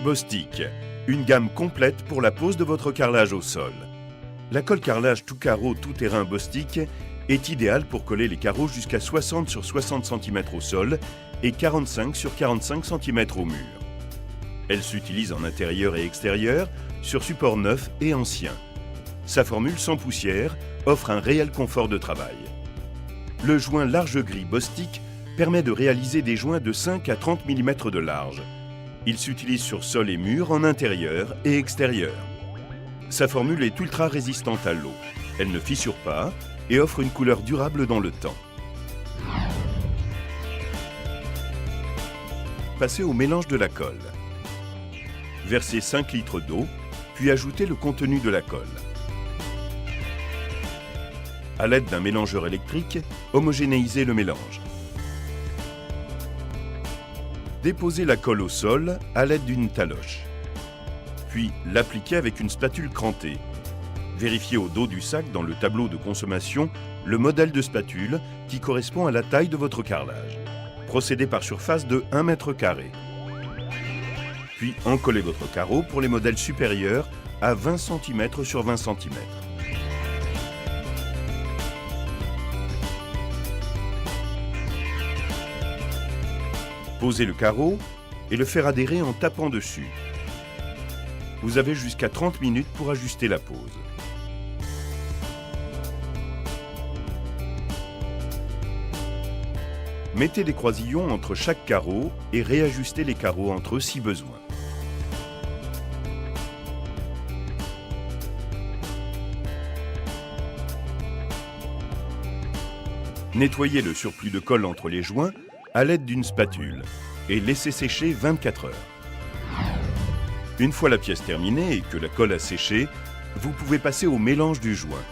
Bostik, une gamme complète pour la pose de votre carrelage au sol. La colle carrelage tout carreau tout terrain Bostik est idéale pour coller les carreaux jusqu'à 60 sur 60 cm au sol et 45 sur 45 cm au mur. Elle s'utilise en intérieur et extérieur, sur support neuf et ancien. Sa formule sans poussière offre un réel confort de travail. Le joint large gris Bostik permet de réaliser des joints de 5 à 30 mm de large. Il s'utilise sur sol et mur en intérieur et extérieur. Sa formule est ultra résistante à l'eau. Elle ne fissure pas et offre une couleur durable dans le temps. Passez au mélange de la colle. Versez 5 litres d'eau, puis ajoutez le contenu de la colle. À l'aide d'un mélangeur électrique, homogénéisez le mélange. Déposez la colle au sol à l'aide d'une taloche. Puis l'appliquez avec une spatule crantée. Vérifiez au dos du sac dans le tableau de consommation le modèle de spatule qui correspond à la taille de votre carrelage. Procédez par surface de 1 mètre carré. Puis encollez votre carreau pour les modèles supérieurs à 20 cm sur 20 cm. Posez le carreau et le faire adhérer en tapant dessus. Vous avez jusqu'à 30 minutes pour ajuster la pose. Mettez des croisillons entre chaque carreau et réajustez les carreaux entre eux si besoin. Nettoyez le surplus de colle entre les joints à l'aide d'une spatule et laissez sécher 24 heures. Une fois la pièce terminée et que la colle a séché, vous pouvez passer au mélange du joint.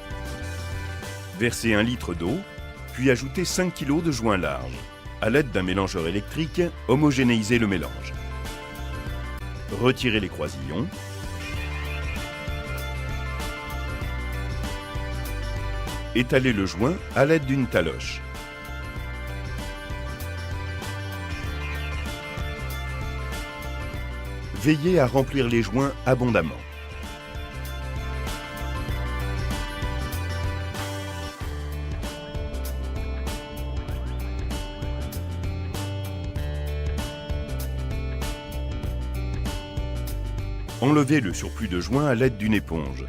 Versez 1 litre d'eau, puis ajoutez 5 kg de joint large. À l'aide d'un mélangeur électrique, homogénéisez le mélange. Retirez les croisillons. Étalez le joint à l'aide d'une taloche. Veillez à remplir les joints abondamment. Enlevez le surplus de joint à l'aide d'une éponge.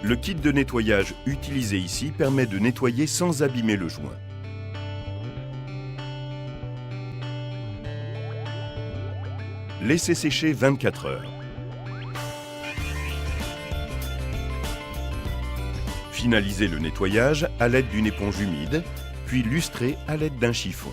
Le kit de nettoyage utilisé ici permet de nettoyer sans abîmer le joint. Laissez sécher 24 heures. Finalisez le nettoyage à l'aide d'une éponge humide, puis lustrez à l'aide d'un chiffon.